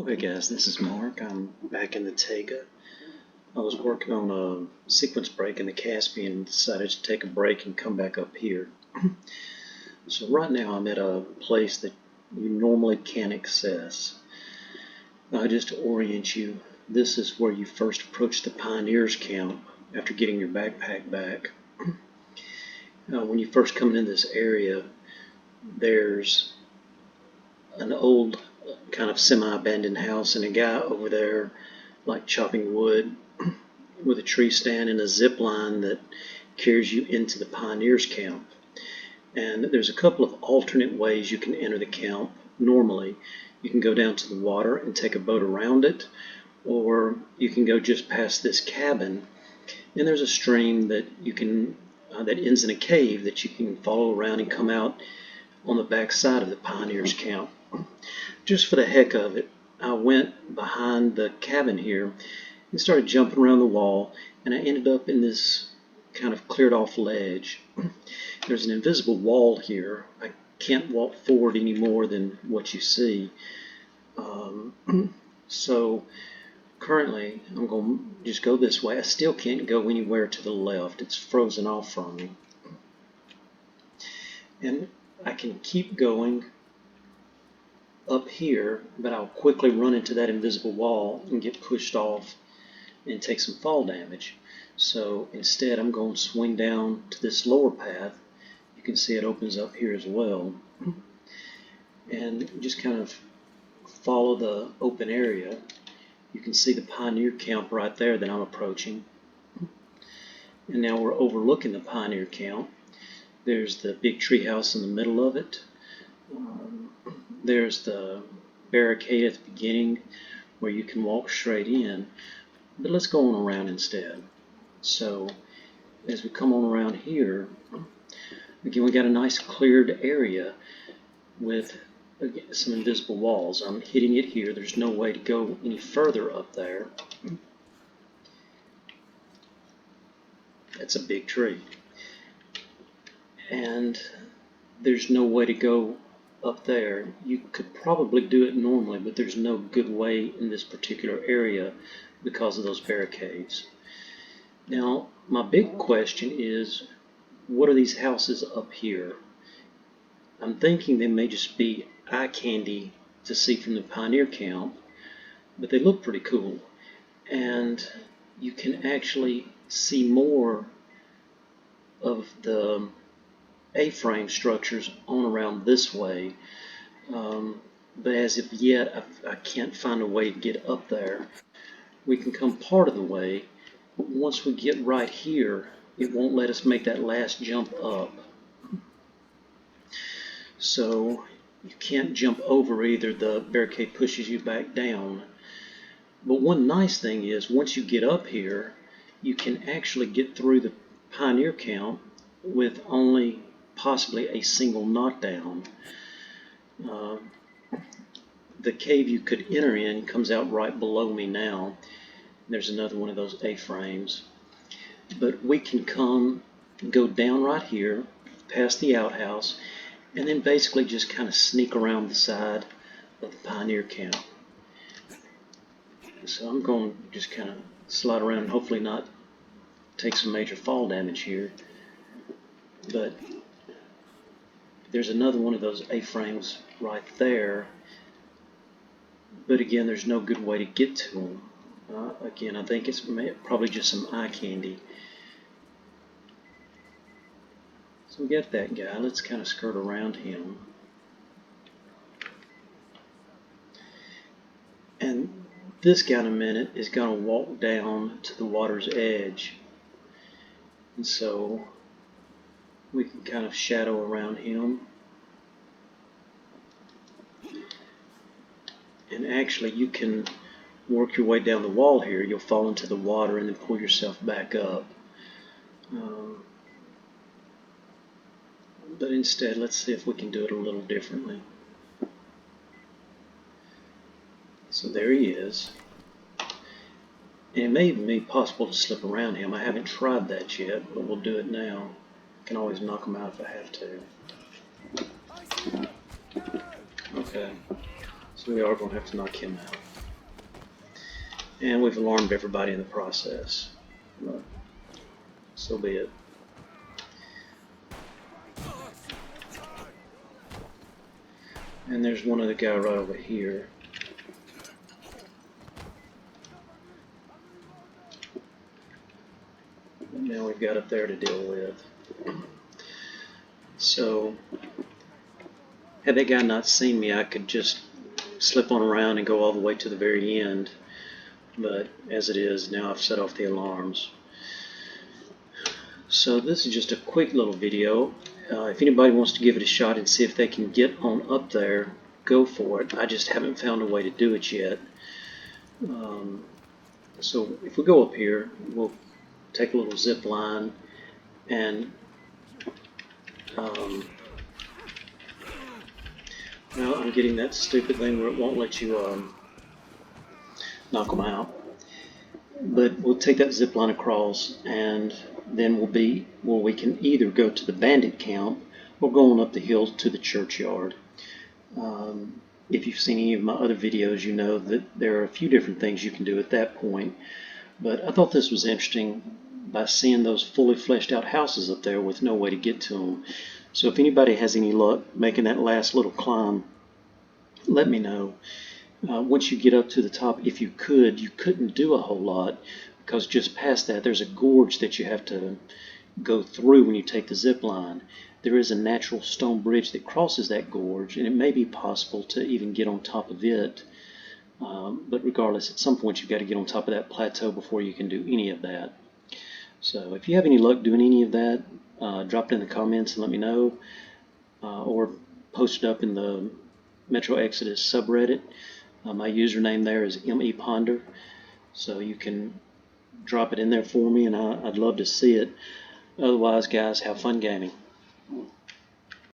Okay guys, this is Mark. I'm back in the Taiga. I was working on a sequence break in the Caspian and decided to take a break and come back up here. So right now I'm at a place that you normally can't access. Just to orient you, this is where you first approach the Pioneers Camp after getting your backpack back. When you first come into this area, there's an old kind of semi-abandoned house and a guy over there like chopping wood with a tree stand and a zip line that carries you into the Pioneers Camp. And there's a couple of alternate ways you can enter the camp. Normally, you can go down to the water and take a boat around it, or you can go just past this cabin, and there's a stream that you can that ends in a cave that you can follow around and come out on the back side of the Pioneers Camp. Just for the heck of it, I went behind the cabin here and started jumping around the wall, and I ended up in this kind of cleared off ledge. There's an invisible wall here. I can't walk forward any more than what you see. So currently I'm going to just go this way. I still can't go anywhere to the left. It's frozen off from me. And I can keep going up here, but I'll quickly run into that invisible wall and get pushed off and take some fall damage. So instead I'm going to swing down to this lower path. You can see it opens up here as well, and just kind of follow the open area. You can see the Pioneer Camp right there that I'm approaching, and now we're overlooking the Pioneer Camp. There's the big tree house in the middle of it. There's the barricade at the beginning where you can walk straight in, but let's go on around instead. So as we come on around here, again, we got a nice cleared area with some invisible walls. I'm hitting it here. There's no way to go any further up there. That's a big tree. And there's no way to go up there. You could probably do it normally, but there's no good way in this particular area because of those barricades. Now, my big question is, what are these houses up here? I'm thinking they may just be eye candy to see from the Pioneer Camp, but they look pretty cool. And you can actually see more of the A-frame structures on around this way, but as of yet I can't find a way to get up there. We can come part of the way, but once we get right here, it won't let us make that last jump up. So you can't jump over either. The barricade pushes you back down. But one nice thing is, once you get up here, you can actually get through the Pioneer Camp with only possibly a single knockdown. The cave you could enter in comes out right below me now. There's another one of those A-frames. But we can go down right here, past the outhouse, and then basically just kind of sneak around the side of the Pioneer Camp. So I'm going to just kind of slide around and hopefully not take some major fall damage here. But there's another one of those A-frames right there. But again, there's no good way to get to them. Again, I think it's probably just some eye candy. So we got that guy. Let's kind of skirt around him. And this guy in a minute is going to walk down to the water's edge. And so we can kind of shadow around him. And actually you can work your way down the wall here. You'll fall into the water and then pull yourself back up. But instead, let's see if we can do it a little differently. So there he is. And it may even be possible to slip around him. I haven't tried that yet, but we'll do it now. I can always knock him out if I have to. Okay. So we are going to have to knock him out. and we've alarmed everybody in the process. So be it. And there's one other guy right over here. And now we've got up there to deal with. So, had that guy not seen me, I could just slip on around and go all the way to the very end. But as it is, now I've set off the alarms. So this is just a quick little video. If anybody wants to give it a shot and see if they can get on up there, go for it. I just haven't found a way to do it yet. So if we go up here, we'll take a little zip line and well, I'm getting that stupid thing where it won't let you knock them out. But we'll take that zip line across, and then we'll be where we can either go to the bandit camp or go on up the hill to the churchyard. If you've seen any of my other videos, you know that there are a few different things you can do at that point. But I thought this was interesting by seeing those fully fleshed out houses up there with no way to get to them. So if anybody has any luck making that last little climb, let me know. Once you get up to the top, if you couldn't do a whole lot, because just past that there's a gorge that you have to go through when you take the zip line. There is a natural stone bridge that crosses that gorge, and it may be possible to even get on top of it. But regardless, at some point you've got to get on top of that plateau before you can do any of that. So if you have any luck doing any of that, drop it in the comments and let me know, or post it up in the Metro Exodus subreddit. My username there is MEPonder, so you can drop it in there for me, and I'd love to see it. Otherwise, guys, have fun gaming.